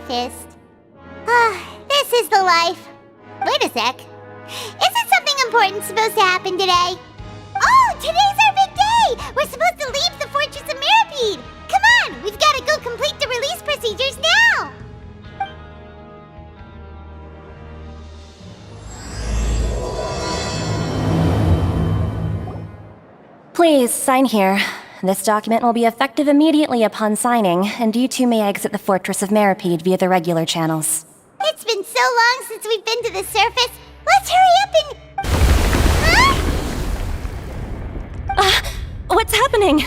amethyst. This is the life. Wait a sec. Isn't something important supposed to happen today? Oh, today's our big day! We're supposed to leave the Fortress of Meropide! Come on, we've got to go complete the release procedures now! Please, sign here. This document will be effective immediately upon signing, and you two may exit the Fortress of Meropide via the regular channels. It's been so long since we've been to the surface. Let's hurry up and... Huh? What's happening?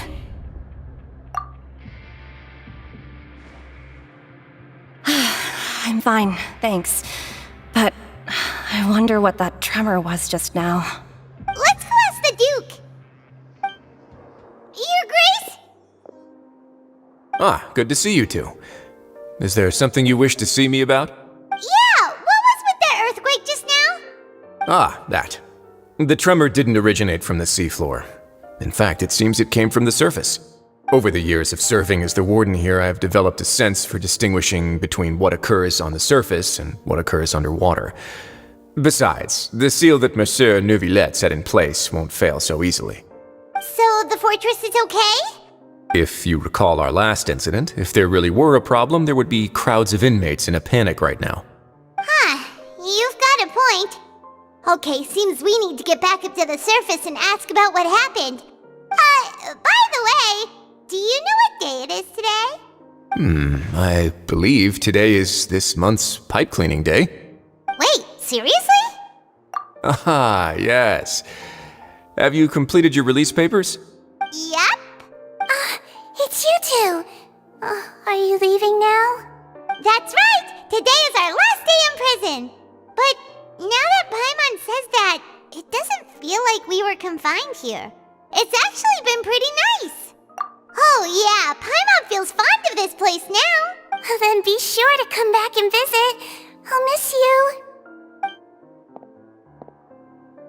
I'm fine, thanks. But I wonder what that tremor was just now. Let's go ask the Duke. Your Grace? Ah, good to see you two. Is there something you wish to see me about? Yeah, what was with that earthquake just now? Ah, that. The tremor didn't originate from the seafloor. In fact, it seems it came from the surface. Over the years of serving as the warden here, I have developed a sense for distinguishing between what occurs on the surface and what occurs underwater. Besides, the seal that Monsieur Neuvillette set in place won't fail so easily. So the fortress is okay? If you recall our last incident, if there really were a problem, there would be crowds of inmates in a panic right now. Huh, you've got a point. Okay, seems we need to get back up to the surface and ask about what happened. By the way, do you know what day it is today? I believe today is this month's pipe cleaning day. Wait, seriously? Ah, yes. Have you completed your release papers? Yep. It's you two. Are you leaving now? That's right! Today is our last day in prison! But now that Paimon says that, it doesn't feel like we were confined here. It's actually been pretty nice. Oh yeah, Paimon feels fond of this place now. Then be sure to come back and visit. I'll miss you.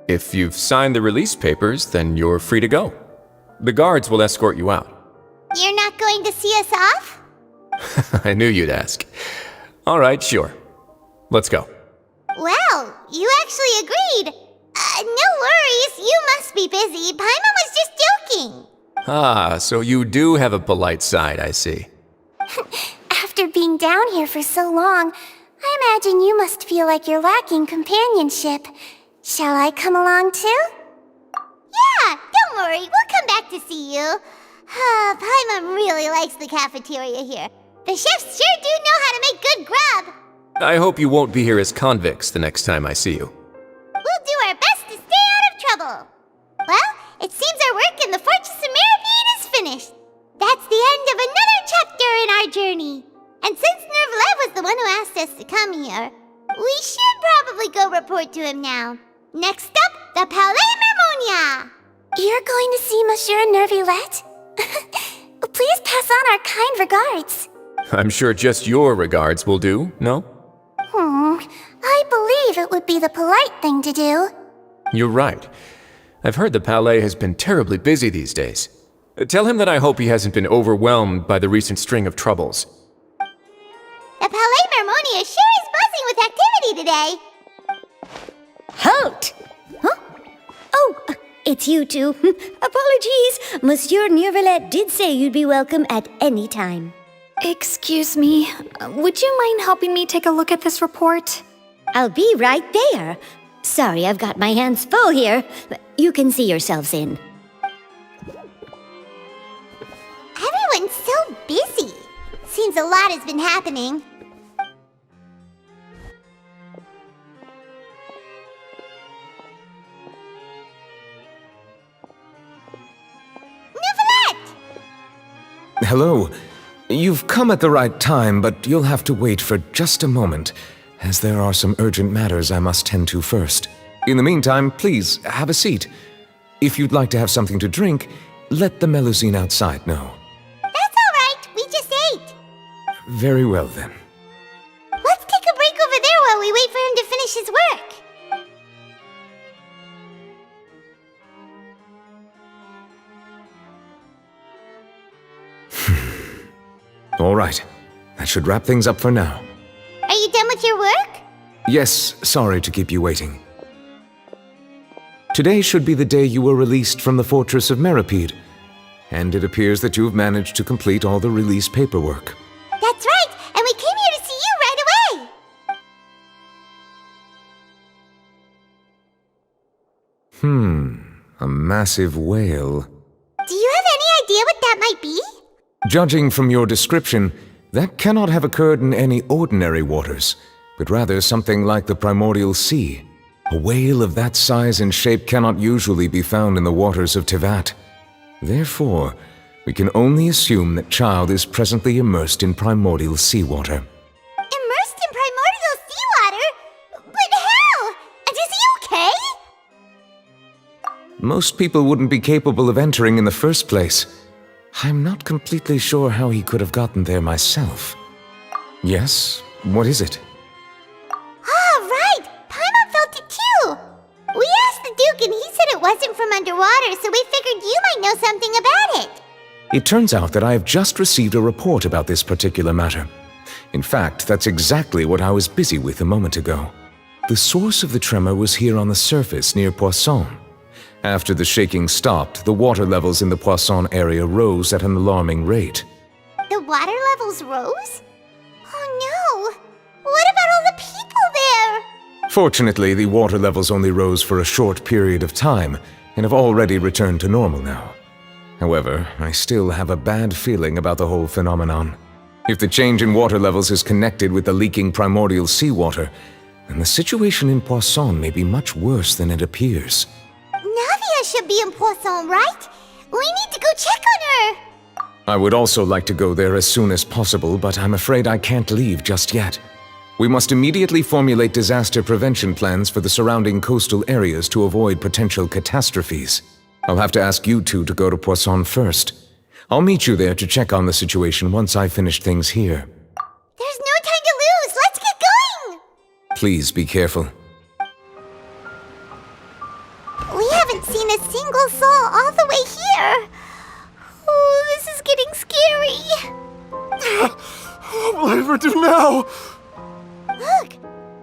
If you've signed the release papers, then you're free to go. The guards will escort you out. You're not going to see us off? I knew you'd ask. All right, sure. Let's go. Well, you actually agreed. No worries, you must be busy. Paimon was just joking. Ah, so you do have a polite side, I see. After being down here for so long, I imagine you must feel like you're lacking companionship. Shall I come along too? Yeah, don't worry, we'll come back to see you. Paimon really likes the cafeteria here. The chefs sure do know how to make good grub. I hope you won't be here as convicts the next time I see you. We'll do our best to stay out of trouble. Well, it seems our work in the Fortress of Meropide is finished. That's the end of another chapter in our journey. And since Neuvillette was the one who asked us to come here, we should probably go report to him now. Next up, the Palais Mermonia. You're going to see Monsieur Neuvillette? Please pass on our kind regards. I'm sure just your regards will do, no? I believe it would be the polite thing to do. You're right. I've heard the Palais has been terribly busy these days. Tell him that I hope he hasn't been overwhelmed by the recent string of troubles. The Palais Mermonia sure is buzzing with activity today. Halt! Huh? Oh, it's you two. Apologies. Monsieur Neuvillette did say you'd be welcome at any time. Excuse me, would you mind helping me take a look at this report? I'll be right there. Sorry, I've got my hands full here. You can see yourselves in. Everyone's so busy. Seems a lot has been happening. Neuvillette! Hello. You've come at the right time, but you'll have to wait for just a moment, as there are some urgent matters I must tend to first. In the meantime, please, have a seat. If you'd like to have something to drink, let the Melusine outside know. That's all right. We just ate. Very well, then. Let's take a break over there while we wait for him to finish his work. All right. That should wrap things up for now. Yes, sorry to keep you waiting. Today should be the day you were released from the Fortress of Meropide, and it appears that you have managed to complete all the release paperwork. That's right, and we came here to see you right away! A massive whale. Do you have any idea what that might be? Judging from your description, that cannot have occurred in any ordinary waters, but rather something like the primordial sea. A whale of that size and shape cannot usually be found in the waters of Teyvat. Therefore, we can only assume that Child is presently immersed in primordial seawater. Immersed in primordial seawater? But how? And is he okay? Most people wouldn't be capable of entering in the first place. I'm not completely sure how he could have gotten there myself. Yes? What is it? Ah, right! Paimon felt it too! We asked the Duke and he said it wasn't from underwater, so we figured you might know something about it. It turns out that I have just received a report about this particular matter. In fact, that's exactly what I was busy with a moment ago. The source of the tremor was here on the surface near Poisson. After the shaking stopped, the water levels in the Poisson area rose at an alarming rate. The water levels rose? Oh no! What about all the people there? Fortunately, the water levels only rose for a short period of time and have already returned to normal now. However, I still have a bad feeling about the whole phenomenon. If the change in water levels is connected with the leaking primordial seawater, then the situation in Poisson may be much worse than it appears. Navia should be in Poisson, right? We need to go check on her! I would also like to go there as soon as possible, but I'm afraid I can't leave just yet. We must immediately formulate disaster prevention plans for the surrounding coastal areas to avoid potential catastrophes. I'll have to ask you two to go to Poisson first. I'll meet you there to check on the situation once I finish things here. There's no time to lose! Let's get going! Please be careful. We haven't seen a single soul all the way here. Oh, this is getting scary. What will I ever do now? Look!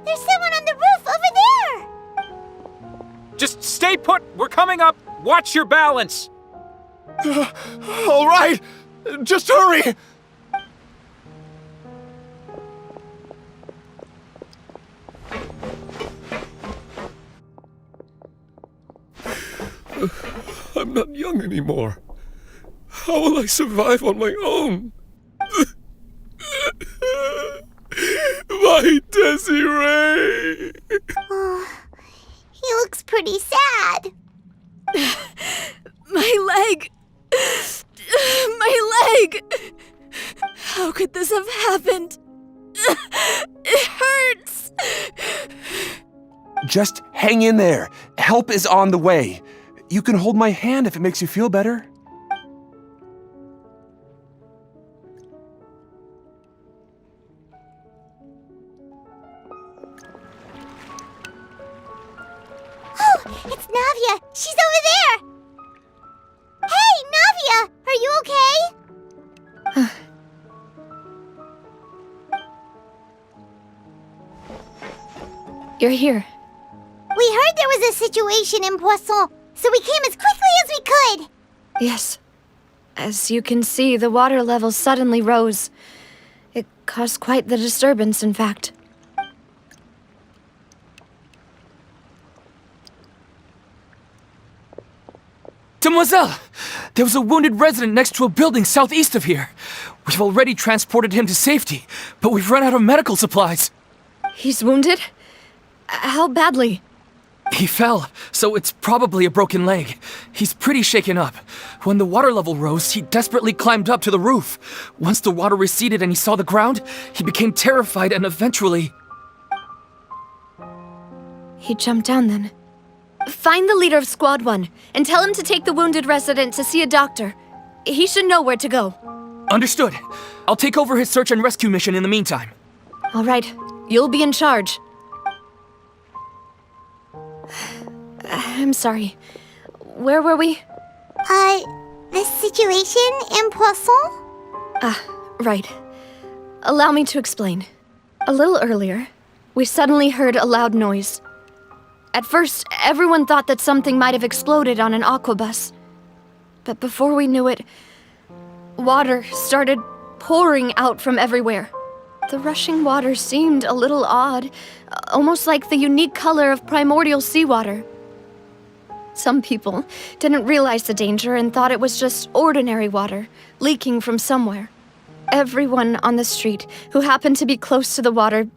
There's someone on the roof over there! Just stay put! We're coming up! Watch your balance! All right, just hurry! I'm not young anymore. How will I survive on my own? My Desiree! Oh, he looks pretty sad. My leg! My leg! How could this have happened? It hurts! Just hang in there. Help is on the way. You can hold my hand if it makes you feel better. Oh, it's Navia! She's over there! Hey, Navia! Are you okay? You're here. We heard there was a situation in Poisson, so we came as quickly as we could. Yes. As you can see, the water level suddenly rose. It caused quite the disturbance, in fact. Demoiselle! There was a wounded resident next to a building southeast of here. We've already transported him to safety, but we've run out of medical supplies. He's wounded? How badly? He fell, so it's probably a broken leg. He's pretty shaken up. When the water level rose, he desperately climbed up to the roof. Once the water receded and he saw the ground, he became terrified and eventually... He jumped down then. Find the leader of Squad 1 and tell him to take the wounded resident to see a doctor. He should know where to go. Understood. I'll take over his search and rescue mission in the meantime. All right. You'll be in charge. I'm sorry. Where were we? The situation in Poisson? Right. Allow me to explain. A little earlier, we suddenly heard a loud noise. At first, everyone thought that something might have exploded on an aquabus. But before we knew it, water started pouring out from everywhere. The rushing water seemed a little odd, almost like the unique color of primordial seawater. Some people didn't realize the danger and thought it was just ordinary water, leaking from somewhere. Everyone on the street who happened to be close to the water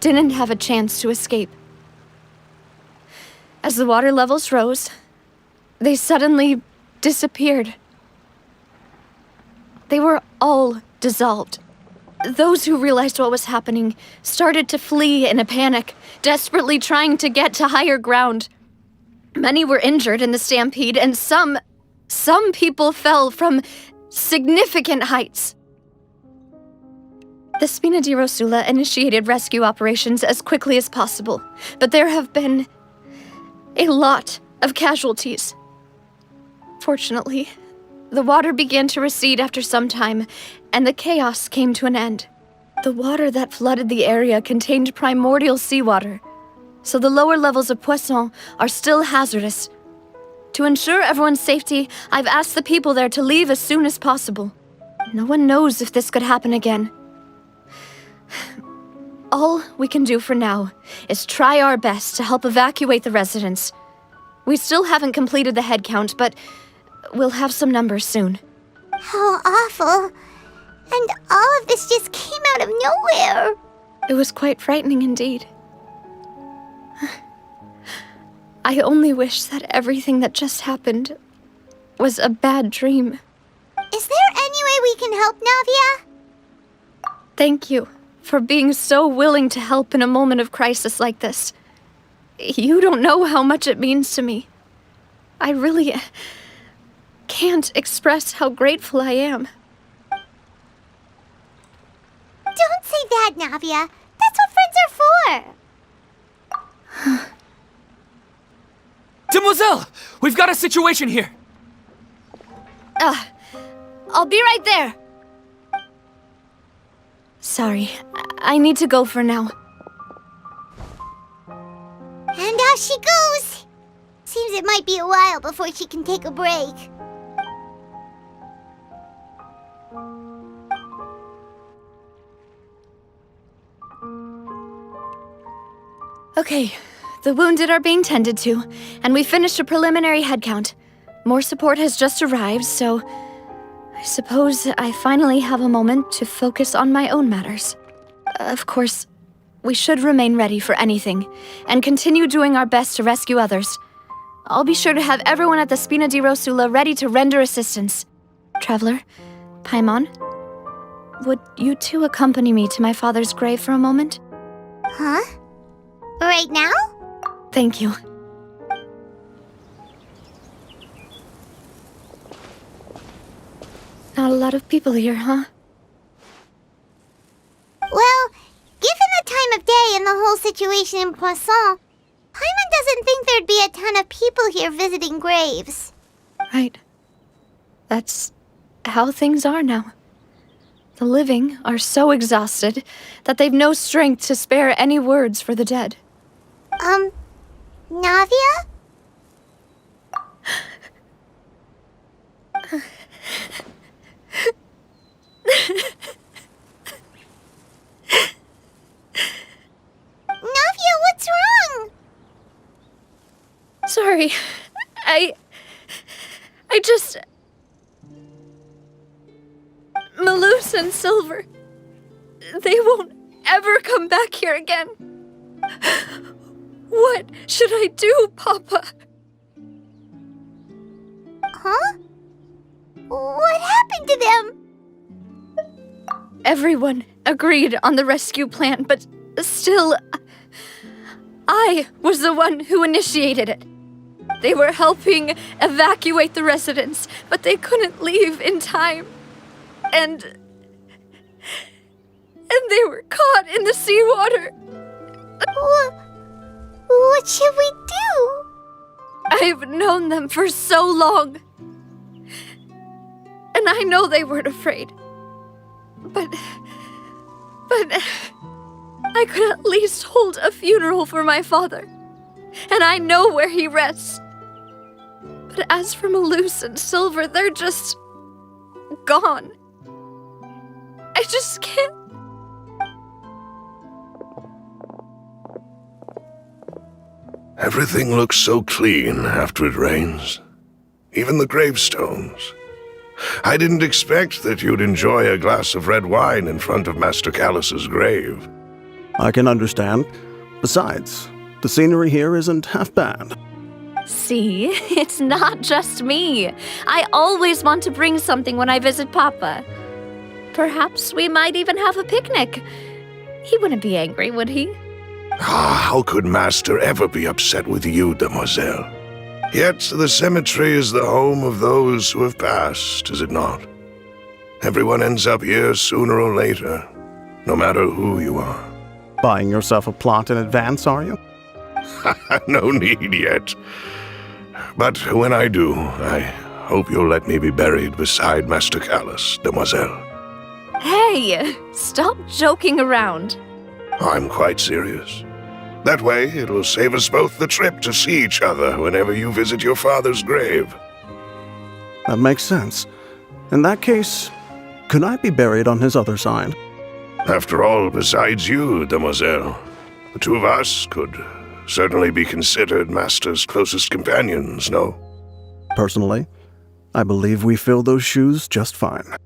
didn't have a chance to escape. As the water levels rose, they suddenly disappeared. They were all dissolved. Those who realized what was happening started to flee in a panic, desperately trying to get to higher ground. Many were injured in the stampede, and some people fell from significant heights. The Spina di Rosula initiated rescue operations as quickly as possible, but there have been a lot of casualties. Fortunately, the water began to recede after some time, and the chaos came to an end. The water that flooded the area contained primordial seawater, so the lower levels of Poisson are still hazardous. To ensure everyone's safety, I've asked the people there to leave as soon as possible. No one knows if this could happen again. All we can do for now is try our best to help evacuate the residents. We still haven't completed the head count, but we'll have some numbers soon. How awful. And all of this just came out of nowhere. It was quite frightening indeed. I only wish that everything that just happened was a bad dream. Is there any way we can help, Navia? Thank you for being so willing to help in a moment of crisis like this. You don't know how much it means to me. I really can't express how grateful I am. Don't say that, Navia. That's what friends are for. Demoiselle! We've got a situation here! I'll be right there. Sorry, I need to go for now. And out she goes. Seems it might be a while before she can take a break. Okay, the wounded are being tended to, and we finished a preliminary head count. More support has just arrived, so I suppose I finally have a moment to focus on my own matters. Of course, we should remain ready for anything, and continue doing our best to rescue others. I'll be sure to have everyone at the Spina di Rosula ready to render assistance. Traveler, Paimon, would you two accompany me to my father's grave for a moment? Huh? Right now? Thank you. Not a lot of people here, huh? Well, given the time of day and the whole situation in Poisson, Paimon doesn't think there'd be a ton of people here visiting graves. Right. That's how things are now. The living are so exhausted that they've no strength to spare any words for the dead. Navia? Navia, what's wrong? Sorry. I just... Melus and Silver. They won't ever come back here again. What should I do, Papa? Huh? What happened to them? Everyone agreed on the rescue plan, but still, I was the one who initiated it. They were helping evacuate the residents, but they couldn't leave in time. And they were caught in the seawater. What should we do? I've known them for so long. And I know they weren't afraid. But I could at least hold a funeral for my father. And I know where he rests. But as for Melus and Silver, they're just gone. I just can't. Everything looks so clean after it rains. Even the gravestones. I didn't expect that you'd enjoy a glass of red wine in front of Master Callus's grave. I can understand. Besides, the scenery here isn't half bad. See, it's not just me. I always want to bring something when I visit Papa. Perhaps we might even have a picnic. He wouldn't be angry, would he? How could Master ever be upset with you, demoiselle? Yet the cemetery is the home of those who have passed, is it not? Everyone ends up here sooner or later, no matter who you are. Buying yourself a plot in advance, are you? No need yet. But when I do, I hope you'll let me be buried beside Master Callus, demoiselle. Hey, stop joking around. I'm quite serious. That way, it will save us both the trip to see each other whenever you visit your father's grave. That makes sense. In that case, could I be buried on his other side? After all, besides you, demoiselle, the two of us could certainly be considered Master's closest companions, no? Personally, I believe we fill those shoes just fine.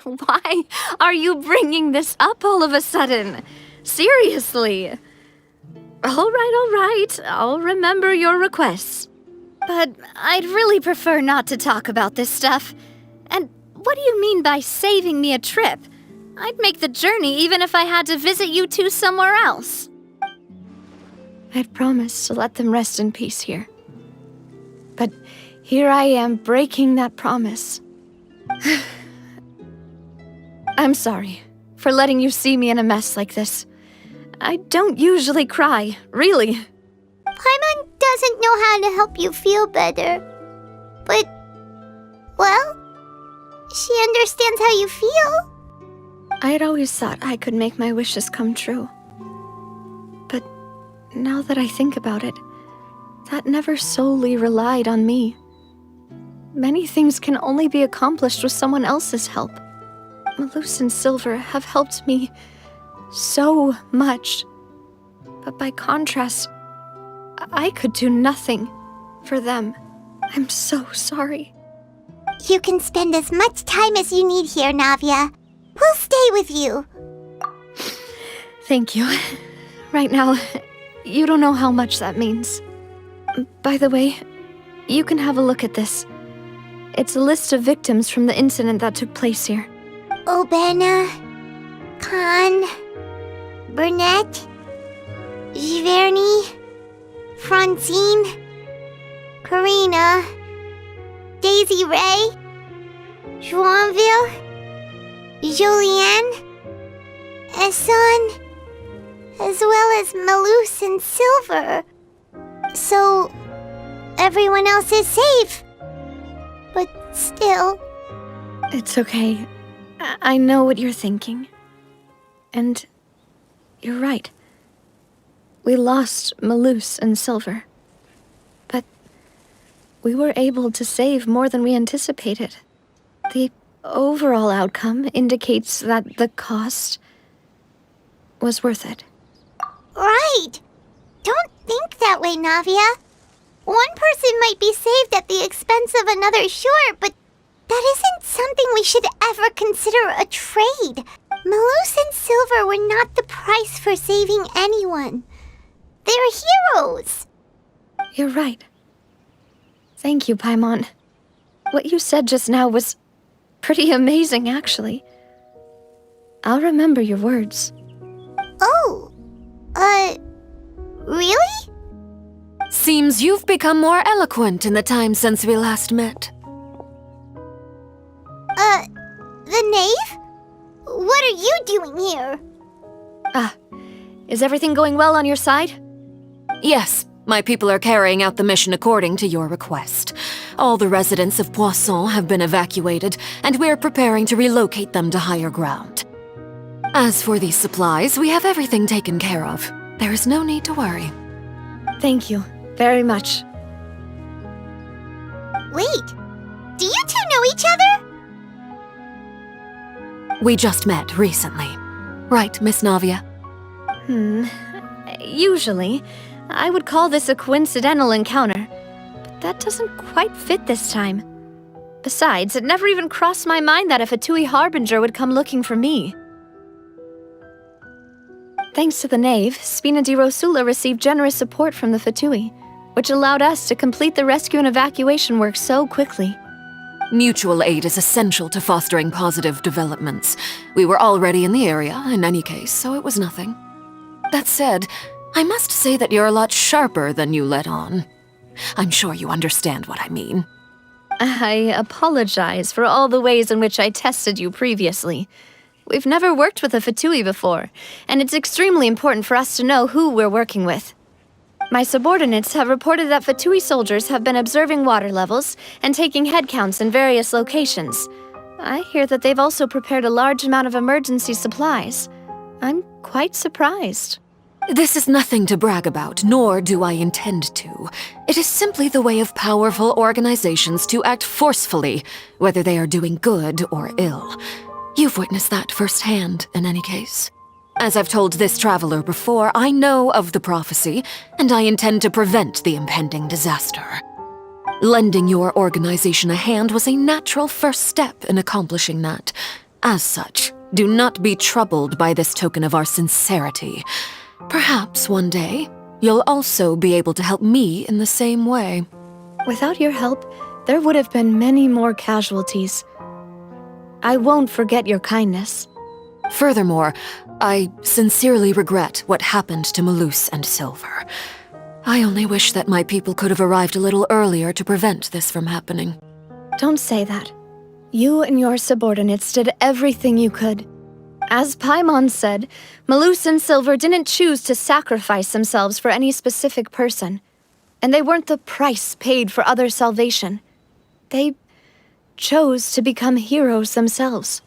Why are you bringing this up all of a sudden? Seriously. All right. I'll remember your requests. But I'd really prefer not to talk about this stuff. And what do you mean by saving me a trip? I'd make the journey even if I had to visit you two somewhere else. I'd promised to let them rest in peace here. But here I am breaking that promise. I'm sorry for letting you see me in a mess like this. I don't usually cry, really. Paimon doesn't know how to help you feel better. But, well, she understands how you feel. I'd always thought I could make my wishes come true. But now that I think about it, that never solely relied on me. Many things can only be accomplished with someone else's help. Melus and Silver have helped me so much. But by contrast, I could do nothing for them. I'm so sorry. You can spend as much time as you need here, Navia. We'll stay with you. Thank you. Right now, you don't know how much that means. By the way, you can have a look at this. It's a list of victims from the incident that took place here. Obena, Khan, Burnett, Giverny, Francine, Karina, Daisy Ray, Joinville, Julianne, Esson, as well as Melus and Silver. So, everyone else is safe. But still... It's okay. I know what you're thinking. And you're right. We lost Melus and Silver. But we were able to save more than we anticipated. The overall outcome indicates that the cost was worth it. Right! Don't think that way, Navia. One person might be saved at the expense of another, sure, but that isn't something we should ever consider a trade. Melus and Silver were not the price for saving anyone. They're heroes. You're right. Thank you, Paimon. What you said just now was pretty amazing, actually. I'll remember your words. Oh, really? Seems you've become more eloquent in the time since we last met. The Knave? What are you doing here? Is everything going well on your side? Yes, my people are carrying out the mission according to your request. All the residents of Poisson have been evacuated, and we're preparing to relocate them to higher ground. As for these supplies, we have everything taken care of. There is no need to worry. Thank you very much. Wait, do you two know each other? We just met recently. Right, Miss Navia? Usually, I would call this a coincidental encounter, but that doesn't quite fit this time. Besides, it never even crossed my mind that a Fatui Harbinger would come looking for me. Thanks to the Knave, Spina di Rosula received generous support from the Fatui, which allowed us to complete the rescue and evacuation work so quickly. Mutual aid is essential to fostering positive developments. We were already in the area, in any case, so it was nothing. That said, I must say that you're a lot sharper than you let on. I'm sure you understand what I mean. I apologize for all the ways in which I tested you previously. We've never worked with a Fatui before, and it's extremely important for us to know who we're working with. My subordinates have reported that Fatui soldiers have been observing water levels and taking head counts in various locations. I hear that they've also prepared a large amount of emergency supplies. I'm quite surprised. This is nothing to brag about, nor do I intend to. It is simply the way of powerful organizations to act forcefully, whether they are doing good or ill. You've witnessed that firsthand, in any case. As I've told this traveler before, I know of the prophecy, and I intend to prevent the impending disaster. Lending your organization a hand was a natural first step in accomplishing that. As such, do not be troubled by this token of our sincerity. Perhaps one day, you'll also be able to help me in the same way. Without your help, there would have been many more casualties. I won't forget your kindness. Furthermore, I sincerely regret what happened to Melus and Silver. I only wish that my people could have arrived a little earlier to prevent this from happening. Don't say that. You and your subordinates did everything you could. As Paimon said, Melus and Silver didn't choose to sacrifice themselves for any specific person, and they weren't the price paid for other salvation. They chose to become heroes themselves.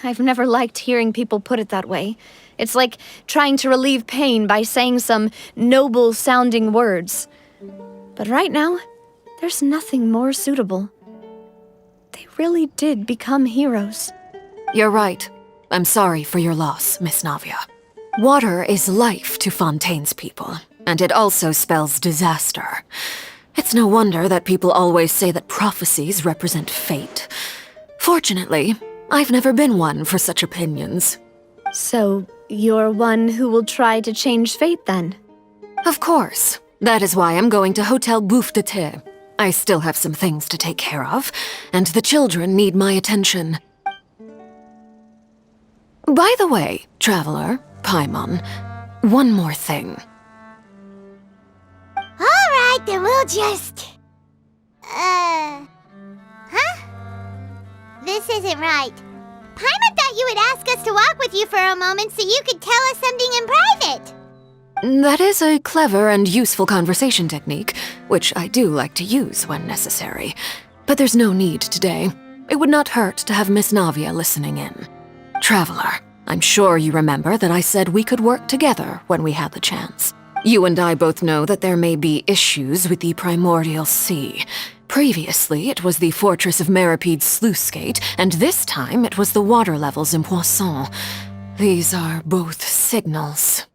I've never liked hearing people put it that way. It's like trying to relieve pain by saying some noble-sounding words. But right now, there's nothing more suitable. They really did become heroes. You're right. I'm sorry for your loss, Miss Navia. Water is life to Fontaine's people, and it also spells disaster. It's no wonder that people always say that prophecies represent fate. Fortunately, I've never been one for such opinions. So, you're one who will try to change fate, then? Of course. That is why I'm going to Hotel Bouffe de Thé. I still have some things to take care of, and the children need my attention. By the way, traveler, Paimon, one more thing. Alright, then we'll just... This isn't right. Paimon thought you would ask us to walk with you for a moment so you could tell us something in private. That is a clever and useful conversation technique, which I do like to use when necessary. But there's no need today. It would not hurt to have Miss Navia listening in. Traveler, I'm sure you remember that I said we could work together when we had the chance. You and I both know that there may be issues with the Primordial Sea. Previously, it was the Fortress of Meropide sluice gate, and this time it was the water levels in Poisson. These are both signals.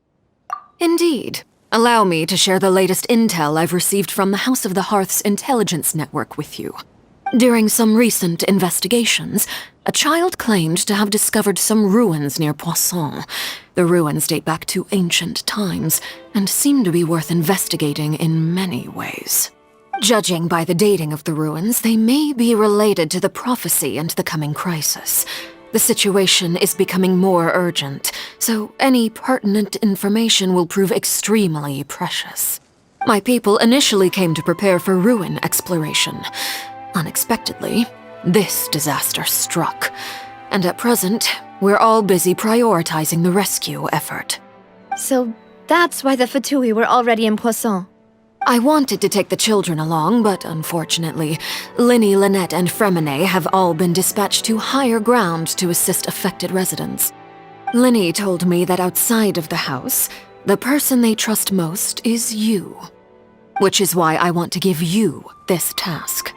Indeed. Allow me to share the latest intel I've received from the House of the Hearth's intelligence network with you. During some recent investigations, a child claimed to have discovered some ruins near Poisson. The ruins date back to ancient times, and seem to be worth investigating in many ways. Judging by the dating of the ruins, they may be related to the prophecy and the coming crisis. The situation is becoming more urgent, so any pertinent information will prove extremely precious. My people initially came to prepare for ruin exploration. Unexpectedly, this disaster struck, and at present, we're all busy prioritizing the rescue effort. So that's why the Fatui were already in Poisson. I wanted to take the children along, but unfortunately, Linny, Lynette, and Fremine have all been dispatched to higher ground to assist affected residents. Linny told me that outside of the house, the person they trust most is you. Which is why I want to give you this task.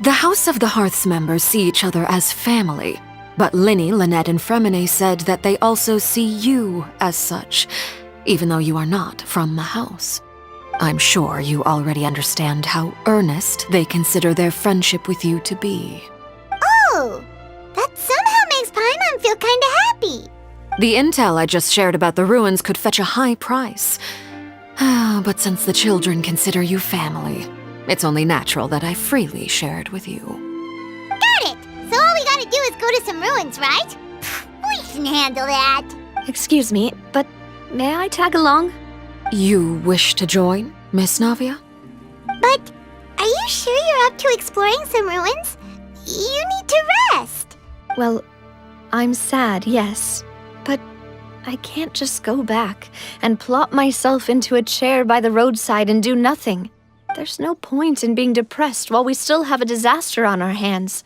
The House of the Hearth's members see each other as family, but Linny, Lynette, and Fremine said that they also see you as such, even though you are not from the house. I'm sure you already understand how earnest they consider their friendship with you to be. Oh, that somehow makes Paimon feel kinda happy. The intel I just shared about the ruins could fetch a high price. But since the children consider you family, it's only natural that I freely share it with you. Got it! So all we gotta do is go to some ruins, right? We can handle that. Excuse me, but may I tag along? You wish to join, Miss Navia? But are you sure you're up to exploring some ruins? You need to rest. Well, I'm sad, yes, but I can't just go back and plop myself into a chair by the roadside and do nothing. There's no point in being depressed while we still have a disaster on our hands.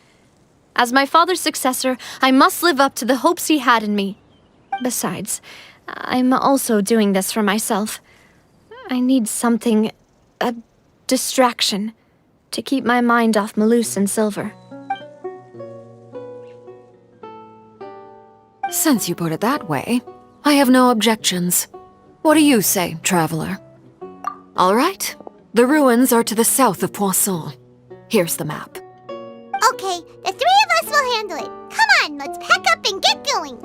As my father's successor, I must live up to the hopes he had in me. Besides, I'm also doing this for myself. I need something, a distraction, to keep my mind off Melus and Silver. Since you put it that way, I have no objections. What do you say, traveler? All right. The ruins are to the south of Poisson. Here's the map. Okay, the three of us will handle it. Come on, let's pack up and get going.